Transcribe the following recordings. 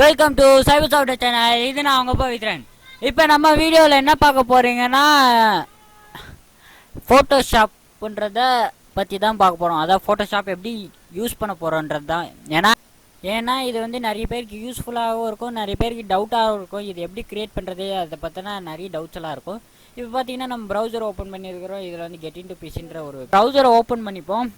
Welcome to cyber software channel. இது நான் அவங்க போய்க்கிறேன். இப்போ நம்ம வீடியோவில் என்ன பார்க்க போகிறீங்கன்னா ஃபோட்டோஷாப்ன்றத பற்றி தான் பார்க்க போகிறோம். அதாவது ஃபோட்டோஷாப் எப்படி யூஸ் பண்ண போகிறோன்றது தான். ஏன்னா இது வந்து நிறைய பேருக்கு யூஸ்ஃபுல்லாகவும் இருக்கும், நிறைய பேருக்கு டவுட்டாகவும் இருக்கும். இது எப்படி க்ரியேட் பண்ணுறது அதை பற்றினா நிறைய டவுட்ஸ் எல்லாம் இருக்கும். இப்போ பார்த்தீங்கன்னா நம்ம ப்ரௌசர் ஓப்பன் பண்ணியிருக்கிறோம். இதில் வந்து கெட் இன்டு பிசின்ற ஒரு ப்ரௌசரை ஓப்பன் பண்ணிப்போம்.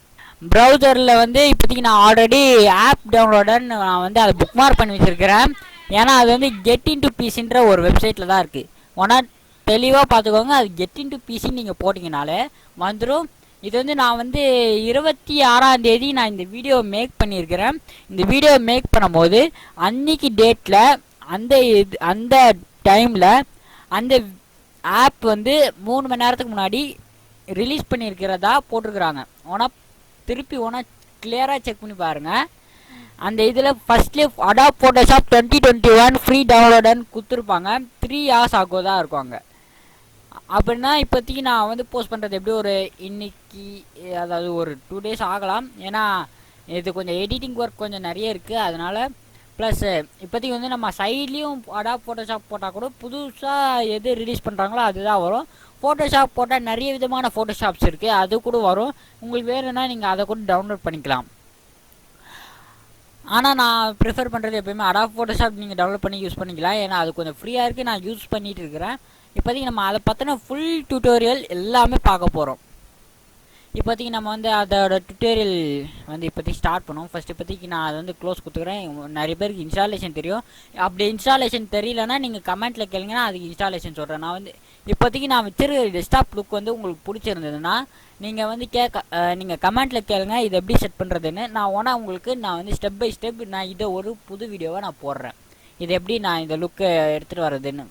ப்ரௌசரில் வந்து இப்போதைக்கு நான் ஆல்ரெடி ஆப் டவுன்லோடர்னு நான் வந்து அதை புக் மார்க் பண்ணி வச்சுருக்கிறேன். ஏன்னா அது வந்து கெட் இன்டு பிசின்ற ஒரு வெப்சைட்டில் தான் இருக்குது. ஒன்றா தெளிவாக பார்த்துக்கோங்க. அது கெட் இன்டு பிசின்னு நீங்கள் போட்டிங்கனாலே வந்துடும். இது வந்து நான் வந்து 26ஆம் தேதி நான் இந்த வீடியோ மேக் பண்ணியிருக்கிறேன். இந்த வீடியோ மேக் பண்ணும்போது அன்றைக்கி டேட்டில் அந்த டைமில் அந்த ஆப் வந்து 3 மணி நேரத்துக்கு முன்னாடி ரிலீஸ் பண்ணியிருக்கிறதா போட்டிருக்கிறாங்க. ஆனால் திருப்பி கிளியராக செக் பண்ணி பாருங்கள். அந்த இதில் ஃபஸ்ட்லேயே அடாப் ஃபோட்டோஷாப் 2021 ஃப்ரீ டவுன்லோடுன்னு கொடுத்துருப்பாங்க. 3 hours ஆகோ தான் இருக்காங்க. அப்படின்னா இப்போதைக்கு நான் வந்து போஸ்ட் பண்ணுறது எப்படி ஒரு இன்னைக்கு, அதாவது ஒரு 2 days ஆகலாம். ஏன்னா இது கொஞ்சம் எடிட்டிங் ஒர்க் கொஞ்சம் நிறைய இருக்குது. அதனால் ப்ளஸ் இப்போதைக்கு வந்து நம்ம சைட்லேயும் அடாப் ஃபோட்டோஷாப் போட்டால் கூட புதுசாக எது ரிலீஸ் பண்ணுறாங்களோ அதுதான் வரும். ஃபோட்டோஷாப் போட்டால் நிறைய விதமான ஃபோட்டோஷாப்ஸ் இருக்குது, அது கூட வரும். உங்களுக்கு வேணும்னா நீங்கள் அதை கூட டவுன்லோட் பண்ணிக்கலாம். ஆனால் நான் ப்ரிஃபர் பண்ணுறது எப்போயுமே அடாப் ஃபோட்டோஷாப் நீங்கள் டவுன்லோட் பண்ணி யூஸ் பண்ணிக்கலாம். ஏன்னா அது கொஞ்சம் ஃப்ரீயாக இருக்குது, நான் யூஸ் பண்ணிகிட்டு இருக்கிறேன். இப்போதைக்கு நம்ம அதை பற்றின ஃபுல் டியூட்டோரியல் எல்லாமே பார்க்க போகிறோம். இப்போதைக்கு நம்ம வந்து அதோட டியூட்டோரியல் வந்து இப்போதைக்கு ஸ்டார்ட் பண்ணுவோம். ஃபஸ்ட் இப்போதைக்கு நான் அதை வந்து க்ளோஸ் கொடுத்துக்கிறேன். நிறைய பேருக்கு இன்ஸ்டாலேஷன் தெரியும். அப்படி இன்ஸ்டாலேஷன் தெரியலன்னா நீங்கள் கமெண்ட்டில் கேளுங்கன்னா அதுக்கு இன்ஸ்டாலேஷன் சொல்கிறேன். நான் வந்து இப்போதைக்கு நான் வச்சிருக்கிற டெஸ்க்டாப் லுக் வந்து உங்களுக்கு பிடிச்சிருந்ததுன்னா நீங்கள் வந்து நீங்கள் கமெண்ட்டில் கேளுங்க இது எப்படி செட் பண்ணுறதுன்னு. நான் உங்களுக்கு நான் வந்து ஸ்டெப் பை ஸ்டெப் நான் இதை ஒரு புது வீடியோவை நான் போடுறேன். இது எப்படி நான் இந்த லுக்கை எடுத்துகிட்டு வர்றதுன்னு.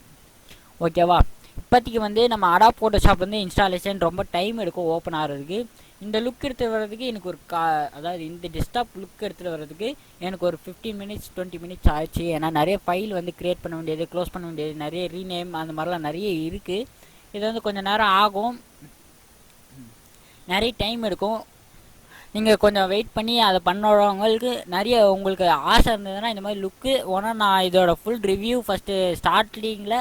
ஓகேவா? இப்போதைக்கு வந்து நம்ம அடாப் ஃபோட்டோஷாப் வந்து இன்ஸ்டாலேஷன் ரொம்ப டைம் எடுக்கும் ஓப்பன் ஆகிறதுக்கு. இந்த லுக் எடுத்துகிட்டு வர்றதுக்கு எனக்கு ஒரு அதாவது இந்த டெஸ்க்டாப் லுக் எடுத்துகிட்டு வர்றதுக்கு எனக்கு ஒரு 15 minutes 20 minutes ஆச்சு. ஏன்னா நிறைய ஃபைல் வந்து க்ரியேட் பண்ண வேண்டியது, க்ளோஸ் பண்ண வேண்டியது, நிறைய ரீநேம் அந்த மாதிரிலாம் நிறைய இருக்குது. இது வந்து கொஞ்சம் நேரம் ஆகும், நிறைய டைம் எடுக்கும். நீங்கள் கொஞ்சம் வெயிட் பண்ணி அதை பண்ணுறவங்களுக்கு நிறைய உங்களுக்கு ஆசை இருந்ததுன்னா இந்த மாதிரி லுக்கு நான் இதோட ஃபுல் ரிவ்யூ ஃபஸ்ட்டு ஸ்டார்டிங்கில்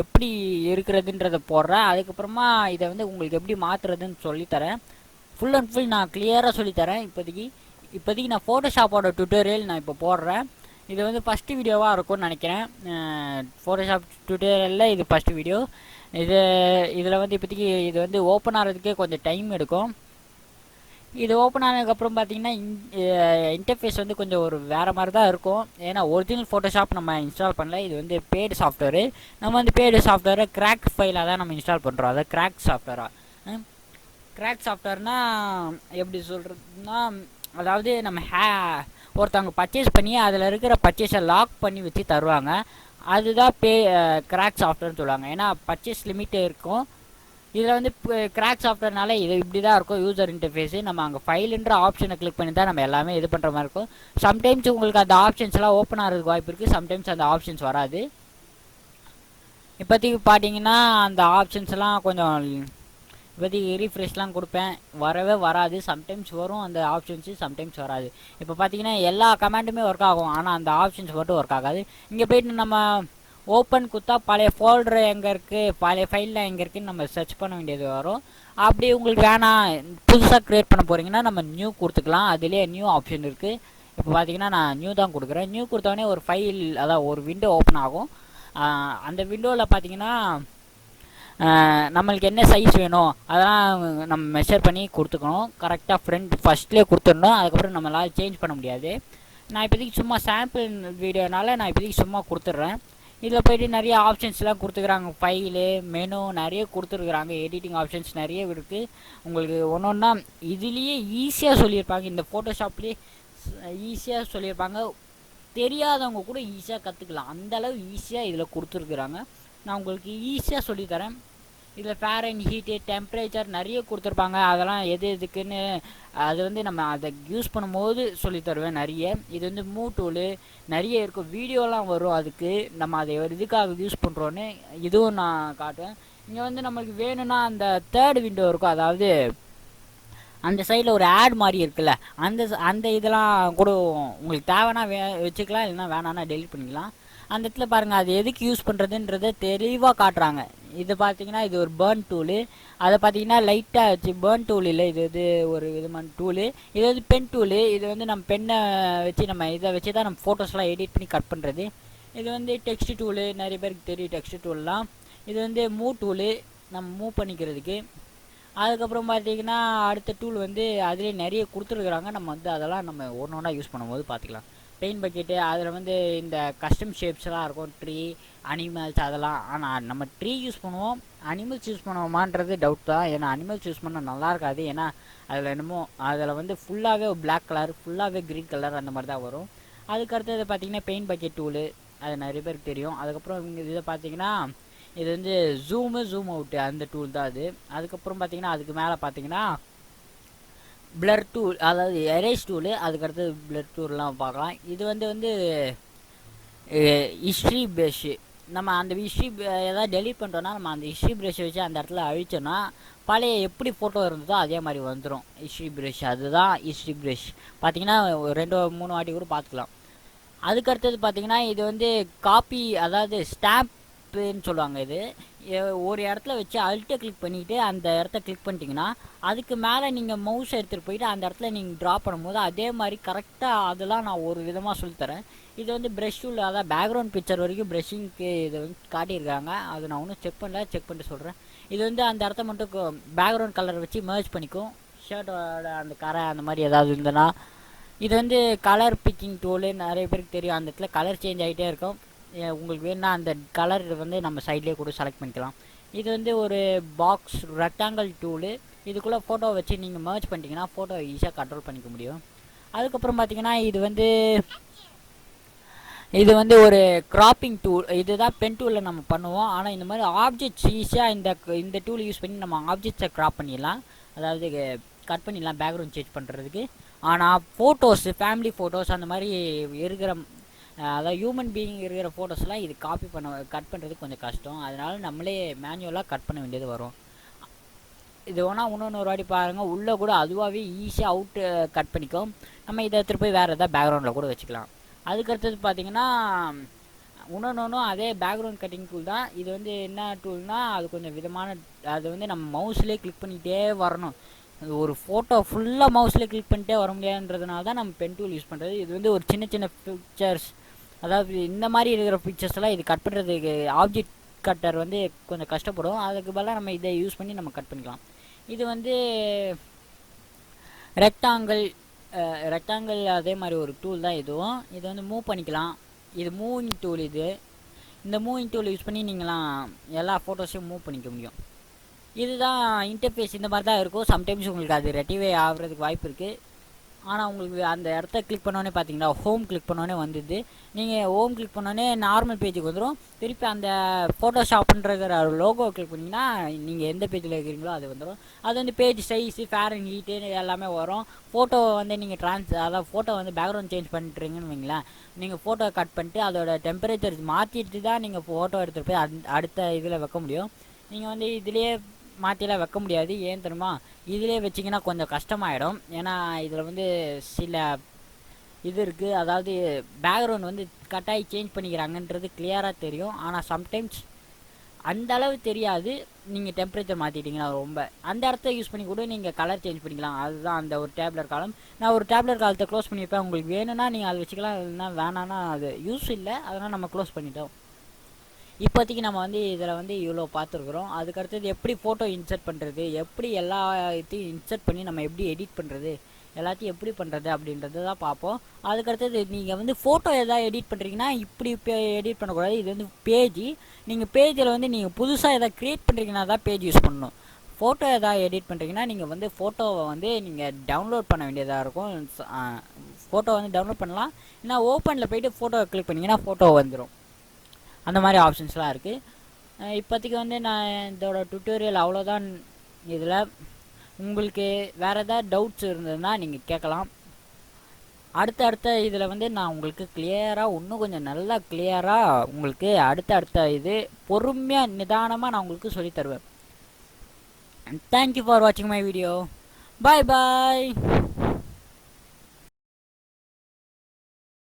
எப்படி இருக்கிறதுன்றதை போடுறேன். அதுக்கப்புறமா இதை வந்து உங்களுக்கு எப்படி மாற்றுறதுன்னு சொல்லித்தரேன். ஃபுல் அண்ட் ஃபுல் நான் கிளியராக சொல்லித்தரேன். இப்போதைக்கு நான் ஃபோட்டோஷாப்போட டியூட்டோரியல் நான் இப்போ போடுறேன். இது வந்து ஃபஸ்ட்டு வீடியோவாக இருக்கும்னு நினைக்கிறேன். ஃபோட்டோஷாப் டியூட்டோரியலில் இது ஃபஸ்ட்டு வீடியோ. இதில் வந்து இப்போதைக்கு இது வந்து ஓப்பன் ஆகிறதுக்கே கொஞ்சம் டைம் எடுக்கும். இது ஓப்பன் ஆனதுக்கப்புறம் பார்த்தீங்கன்னா இன்டர்ஃபேஸ் வந்து கொஞ்சம் ஒரு வேறு மாதிரி தான் இருக்கும். ஏன்னா ஒரிஜினல் ஃபோட்டோஷாப் நம்ம இன்ஸ்டால் பண்ணல. இது வந்து பெய்டு சாஃப்ட்வேரு. நம்ம வந்து பெய்டு சாஃப்ட்வேரை கிராக் ஃபைலாக தான் நம்ம இன்ஸ்டால் பண்ணுறோம். அதாவது கிராக் சாஃப்ட்வேர்னால் எப்படி சொல்கிறதுனா, அதாவது நம்ம ஒருத்தவங்க பர்ச்சேஸ் பண்ணி அதில் இருக்கிற பர்ச்சேஸை லாக் பண்ணி வச்சு தருவாங்க. அதுதான் கிராக் சாஃப்ட்வேர்னு சொல்லுவாங்க. ஏன்னா பர்ச்சேஸ் லிமிட் இருக்கும். இதில் வந்து கிராக் சாஃப்ட்வேர்னால இது இப்படி தான் இருக்கும் யூசர் இன்டர்ஃபேஸு. நம்ம அங்கே ஃபைலுன்ற ஆப்ஷனை கிளிக் பண்ணி தான் நம்ம எல்லாமே இது பண்ணுற மாதிரி இருக்கும். சம்டைம்ஸ் உங்களுக்கு அந்த ஆப்ஷன்ஸ்லாம் ஓப்பன் ஆகிறதுக்கு வாய்ப்பு இருக்குது, சம்டைம்ஸ் அந்த ஆப்ஷன்ஸ் வராது. இப்போதைக்கு பார்த்தீங்கன்னா அந்த ஆப்ஷன்ஸ்லாம் கொஞ்சம் இப்போதைக்கு ரீஃப்ரெஷ்லாம் கொடுப்பேன், வரவே வராது. சம்டைம்ஸ் வரும் அந்த ஆப்ஷன்ஸு, சம்டைம்ஸ் வராது. இப்போ பார்த்தீங்கன்னா எல்லா கமெண்ட்டுமே ஒர்க் ஆகும், ஆனால் அந்த ஆப்ஷன்ஸ் மட்டும் ஒர்க் ஆகாது. இங்கே போய்ட்டு நம்ம ஓப்பன் கொடுத்தா பழைய ஃபோல்டர் எங்கே இருக்குது, பழைய ஃபைலில் எங்கே இருக்குதுன்னு நம்ம சர்ச் பண்ண வேண்டியது வரும். அப்படி உங்களுக்கு வேணாம் புதுசாக க்ரியேட் பண்ண போகிறீங்கன்னா நம்ம நியூ கொடுத்துக்கலாம். அதுலேயே நியூ ஆப்ஷன் இருக்குது. இப்போ பார்த்தீங்கன்னா நான் நியூ தான் கொடுக்குறேன். நியூ கொடுத்தோடனே ஒரு ஃபைல், அதாவது ஒரு விண்டோ ஓப்பன் ஆகும். அந்த விண்டோவில் பார்த்தீங்கன்னா நம்மளுக்கு என்ன சைஸ் வேணும் அதெல்லாம் நம்ம மெஷர் பண்ணி கொடுத்துக்கணும். கரெக்டாக ஃபஸ்ட்லேயே கொடுத்துடணும். அதுக்கப்புறம் நம்மளால் சேஞ்ச் பண்ண முடியாது. நான் இப்போதைக்கு சும்மா சாம்பிள் வீடியோனால நான் இப்போதைக்கு சும்மா கொடுத்துட்றேன். இதில் போய்ட்டு நிறைய ஆப்ஷன்ஸ்லாம் கொடுத்துக்கிறாங்க, ஃபைலு மெனு நிறைய கொடுத்துருக்குறாங்க, எடிட்டிங் ஆப்ஷன்ஸ் நிறைய இருக்குது. உங்களுக்கு ஒன்றா இதுலேயே ஈஸியாக சொல்லியிருப்பாங்க. இந்த ஃபோட்டோஷாப்லேயே ஈஸியாக சொல்லியிருப்பாங்க. தெரியாதவங்க கூட ஈஸியாக கற்றுக்கலாம், அந்தளவு ஈஸியாக இதில் கொடுத்துருக்குறாங்க. நான் உங்களுக்கு ஈஸியாக சொல்லித்தரேன். இதில் ஃபேரன் ஹீட்டு டெம்பரேச்சர் நிறைய கொடுத்துருப்பாங்க. அதெல்லாம் எதுக்குன்னு அது வந்து நம்ம அதை யூஸ் பண்ணும்போது சொல்லித்தருவேன் நிறைய. இது வந்து மூவ் டூலு நிறைய இருக்கும், வீடியோலாம் வரும். அதுக்கு நம்ம அதை எதுக்காக யூஸ் பண்ணுறோன்னு இதுவும் நான் காட்டுவேன். இங்கே வந்து நம்மளுக்கு வேணும்னா அந்த தேர்ட் விண்டோ இருக்கும், அதாவது அந்த சைடில் ஒரு ஆட் மாதிரி இருக்குல்ல, அந்த அந்த இதெல்லாம் கூட உங்களுக்கு தேவைன்னா வச்சுக்கலாம், இல்லைன்னா வேணான்னா டெலிட் பண்ணிக்கலாம். அந்த இடத்துல பாருங்கள் அது எதுக்கு யூஸ் பண்ணுறதுன்றதை தெளிவாக காட்டுறாங்க. இது பார்த்தீங்கன்னா இது ஒரு பேர்ன் டூலு. அதை பார்த்தீங்கன்னா லைட்டாக வச்சு பேர்ன் டூல் இல்லை, இது ஒரு விதமான டூலு. இது வந்து பென் டூலு. இது வந்து நம்ம பெண்ணை வச்சு நம்ம இதை வச்சு தான் நம்ம ஃபோட்டோஸ்லாம் எடிட் பண்ணி கட் பண்ணுறது. இது வந்து டெக்ஸ்ட் டூலு, நிறைய பேருக்கு தெரியும் டெக்ஸ்ட் டூல்லாம். இது வந்து மூவ் டூலு, நம்ம மூவ் பண்ணிக்கிறதுக்கு. அதுக்கப்புறம் பார்த்தீங்கன்னா அடுத்த டூல் வந்து அதிலே நிறைய கொடுத்துருக்குறாங்க. நம்ம வந்து அதெல்லாம் நம்ம ஒன்று ஒன்றா யூஸ் பண்ணும்போது பார்த்துக்கலாம். பெயிண்ட் பக்கெட்டு, அதில் வந்து இந்த கஸ்டம் ஷேப்ஸ்லாம் இருக்கும், ட்ரீ, அனிமல்ஸ் அதெல்லாம். ஆனால் நம்ம ட்ரீ யூஸ் பண்ணுவோம், அனிமல்ஸ் யூஸ் பண்ணுவோமான்றது டவுட் தான். ஏன்னா அனிமல்ஸ் யூஸ் பண்ணால் நல்லா இருக்காது. ஏன்னா அதில் என்னமோ அதில் வந்து ஃபுல்லாகவே பிளாக் கலர், ஃபுல்லாகவே க்ரீன் கலர் அந்த மாதிரி தான் வரும். அதுக்கு அடுத்தது பார்த்தீங்கன்னா பெயிண்ட் பக்கெட் டூலு, அது நிறைய பேருக்கு தெரியும். அதுக்கப்புறம் இதை பார்த்தீங்கன்னா இது வந்து ஜூம் அவுட்டு அந்த டூல் தான் அது. அதுக்கப்புறம் பார்த்தீங்கன்னா அதுக்கு மேலே பார்த்தீங்கன்னா பிளர் டூல், அதாவது எரேஸ் டூலு. அதுக்கடுத்தது பிளர் டூல்லாம் பார்க்கலாம். இது வந்து ஹிஸ்ட்ரி ப்ரஷ்ஷு. நம்ம அந்த ஹிஸ்ட்ரி ஏதாவது டெலிட் பண்ணுறோன்னா நம்ம அந்த ஹிஸ்ட்ரி ப்ரஷ்ஷை வச்சு அந்த இடத்துல அழிச்சோன்னா பழைய எப்படி ஃபோட்டோ இருந்ததோ அதே மாதிரி வந்துடும் ஹிஸ்ட்ரி ப்ரஷ். அதுதான் ஹிஸ்ட்ரி ப்ரஷ். பார்த்தீங்கன்னா 2-3 வாட்டி கூட பார்த்துக்கலாம். அதுக்கடுத்தது பார்த்தீங்கன்னா இது வந்து காப்பி, அதாவது ஸ்டாம்ப்புன்னு சொல்லுவாங்க. இது ஒரு இடத்துல வச்சு அல்ட்டை கிளிக் பண்ணிவிட்டு அந்த இடத்த கிளிக் பண்ணிட்டீங்கன்னா அதுக்கு மேலே நீங்கள் மவுஸ் எடுத்துகிட்டு போயிட்டு அந்த இடத்துல நீங்கள் ட்ரா பண்ணும்போது அதே மாதிரி கரெக்டாக அதெல்லாம் நான் ஒரு விதமாக சொல்லித்தரேன். இது வந்து ப்ரஷ் டூல், அதாவது பேக்ரவுண்ட் பிக்சர் வரைக்கும் ப்ரஷிங்க்கு இதை வந்து காட்டியிருக்காங்க. அது நான் ஒன்றும் செக் பண்ணிட்டு சொல்கிறேன். இது வந்து அந்த இடத்த மட்டும் பேக்ரவுண்ட் கலர் வச்சு மர்ஜ் பண்ணிக்கும். ஷர்ட்டோட அந்த கரை அந்த மாதிரி ஏதாவது இருந்ததுன்னா இது வந்து கலர் பிக்கிங் டூலு. நிறைய பேருக்கு தெரியும், அந்த இடத்துல கலர் சேஞ்ச் ஆகிட்டே இருக்கும். உங்களுக்கு வேணுன்னா அந்த கலர் வந்து நம்ம சைட்லேயே கூட செலக்ட் பண்ணிக்கலாம். இது வந்து ஒரு பாக்ஸ் ரெக்டாங்கிள் டூலு. இதுக்குள்ளே ஃபோட்டோ வச்சு நீங்கள் மர்ஜ் பண்ணிட்டீங்கன்னா ஃபோட்டோ ஈஸியாக கண்ட்ரோல் பண்ணிக்க முடியும். அதுக்கப்புறம் பார்த்தீங்கன்னா இது வந்து ஒரு கிராப்பிங் டூல். இதுதான் பென் டூலில் நம்ம பண்ணுவோம். ஆனால் இந்த மாதிரி ஆப்ஜெக்ட்ஸ் ஈஸியாக இந்த டூல் யூஸ் பண்ணி நம்ம ஆப்ஜெக்ட்ஸை கிராப் பண்ணிடலாம், அதாவது கட் பண்ணிடலாம் பேக்ரவுண்ட் சேஞ்ச் பண்ணுறதுக்கு. ஆனால் ஃபோட்டோஸு, ஃபேமிலி ஃபோட்டோஸ் அந்த மாதிரி இருக்கிற, அதாவது ஹியூமன் பீயிங் இருக்கிற ஃபோட்டோஸ்லாம் இது கட் பண்ணுறதுக்கு கொஞ்சம் கஷ்டம். அதனால் நம்மளே மேனுவலாக கட் பண்ண வேண்டியது வரும். இது வேணால் இன்னொரு வாட்டி பாருங்கள், உள்ளே கூட அதுவாகவே ஈஸியாக அவுட்டு கட் பண்ணிக்கும். நம்ம இதை எடுத்துகிட்டு போய் வேறு எதாவது பேக்ரவுண்டில் கூட வச்சுக்கலாம். அதுக்கடுத்தது பார்த்தீங்கன்னா இன்னொன்றும் அதே பேக்ரவுண்ட் கட்டிங் டூல் தான். இது வந்து என்ன டூல்னால் அது கொஞ்சம் விதமான, அது வந்து நம்ம மவுஸ்லேயே கிளிக் பண்ணிகிட்டே வரணும். ஒரு ஃபோட்டோ ஃபுல்லாக மவுஸ்லேயே கிளிக் பண்ணிட்டே வர முடியாதுன்றதுனால தான் நம்ம பென் டூல் யூஸ் பண்ணுறது. இது வந்து ஒரு சின்ன பிக்சர்ஸ், அதாவது இந்த மாதிரி இருக்கிற பிக்சர்ஸ்லாம் இது கட் பண்ணுறதுக்கு ஆப்ஜெக்ட் கட்டர் வந்து கொஞ்சம் கஷ்டப்படும். அதுக்கு பதிலாக நம்ம இதை யூஸ் பண்ணி நம்ம கட் பண்ணிக்கலாம். இது வந்து ரெக்டாங்கிள் அதே மாதிரி ஒரு டூல் தான் இதுவும். இது வந்து மூவ் பண்ணிக்கலாம். இது மூவிங் டூல். இந்த மூவிங் டூல் யூஸ் பண்ணி நீங்களாம் எல்லா ஃபோட்டோஸையும் மூவ் பண்ணிக்க முடியும். இதுதான் இன்டர்ஃபேஸ். இந்த மாதிரி தான் இருக்கும். சம்டைம்ஸ் உங்களுக்கு அது ரெட்டிவே ஆகிறதுக்கு வாய்ப்பு இருக்குது. ஆனால் உங்களுக்கு அந்த இடத்த கிளிக் பண்ணோன்னே பார்த்தீங்கன்னா ஹோம் கிளிக் பண்ணோன்னே வந்துடுது. நீங்கள் ஹோம் கிளிக் பண்ணோன்னே நார்மல் பேஜுக்கு வந்துடும். திருப்பி அந்த ஃபோட்டோஷாப்ன்ற லோகோ கிளிக் பண்ணிங்கன்னா நீங்கள் எந்த பேஜில் இருக்கிறீங்களோ அது வந்துடும். அது வந்து page size, fair and heat எல்லாமே வரும். ஃபோட்டோ வந்து நீங்கள் அதாவது ஃபோட்டோ வந்து பேக்ரவுண்ட் சேஞ்ச் பண்ணிட்டுறீங்கன்னு வைங்களேன். நீங்கள் ஃபோட்டோ கட் பண்ணிட்டு அதோட டெம்பரேச்சர் மாற்றிட்டு தான் நீங்கள் ஃபோட்டோ எடுத்துகிட்டு போய் அடுத்த இதில் வைக்க முடியும். நீங்கள் வந்து இதிலே மாற்றிலாம் வைக்க முடியாது. ஏன் தெரியுமா, இதிலே வச்சிங்கன்னா கொஞ்சம் கஷ்டமாயிடும். ஏன்னா இதில் வந்து சில இது இருக்குது, அதாவது பேக்ரவுண்ட் வந்து கட்டாயி சேஞ்ச் பண்ணிக்கிறாங்கன்றது கிளியராக தெரியும். ஆனால் சம்டைம்ஸ் அந்த அளவு தெரியாது. நீங்கள் டெம்பரேச்சர் மாற்றிட்டீங்கன்னா ரொம்ப அந்த இடத்த யூஸ் பண்ணி கூட நீங்கள் கலர் சேஞ்ச் பண்ணிக்கலாம். அதுதான் அந்த ஒரு டேப்லெட் காலம். நான் ஒரு டேப்லெட் காலத்தை க்ளோஸ் பண்ணியிருப்பேன். உங்களுக்கு வேணும்னா நீங்கள் அதை வச்சுக்கலாம், இல்லைன்னா வேணான்னா அது யூஸ் இல்லை, அதனால் நம்ம க்ளோஸ் பண்ணிட்டோம். இப்போதைக்கு நம்ம வந்து இதில் வந்து இவ்வளோ பார்த்துருக்குறோம். அதுக்கடுத்தது எப்படி ஃபோட்டோ இன்சர்ட் பண்ணுறது, எப்படி எல்லாத்தையும் இன்சர்ட் பண்ணி நம்ம எப்படி எடிட் பண்ணுறது, எல்லாத்தையும் எப்படி பண்ணுறது அப்படின்றது தான் பார்ப்போம். அதுக்கடுத்தது நீங்கள் வந்து ஃபோட்டோ எதாவது எடிட் பண்ணுறீங்கன்னா இப்படி எடிட் பண்ணக்கூடாது. இது வந்து பேஜ். நீங்கள் பேஜில் வந்து நீங்கள் புதுசாக எதாவது க்ரியேட் பண்ணுறீங்கன்னா தான் பேஜ் யூஸ் பண்ணணும். ஃபோட்டோ எதாவது எடிட் பண்ணுறீங்கன்னா நீங்கள் வந்து ஃபோட்டோவை வந்து நீங்கள் டவுன்லோட் பண்ண வேண்டியதாக இருக்கும். ஃபோட்டோ வந்து டவுன்லோட் பண்ணலாம், இல்லைனா ஓப்பனில் போய்ட்டு ஃபோட்டோவை கிளிக் பண்ணிங்கன்னா ஃபோட்டோ வந்துடும். அந்த மாதிரி ஆப்ஷன்ஸ்லாம் இருக்குது. இப்போதைக்கு வந்து நான் இதோட டுட்டோரியல் அவ்வளோதான். இதில் உங்களுக்கு வேறு ஏதாவது டவுட்ஸ் இருந்ததுன்னா நீங்கள் கேட்கலாம். அடுத்த இதில் வந்து நான் உங்களுக்கு கிளியராக, இன்னும் கொஞ்சம் நல்லா கிளியராக உங்களுக்கு அடுத்த இது பொறுமையாக நிதானமாக நான் உங்களுக்கு சொல்லித்தருவேன். தேங்க்யூ ஃபார் வாட்சிங் மை வீடியோ. Bye bye.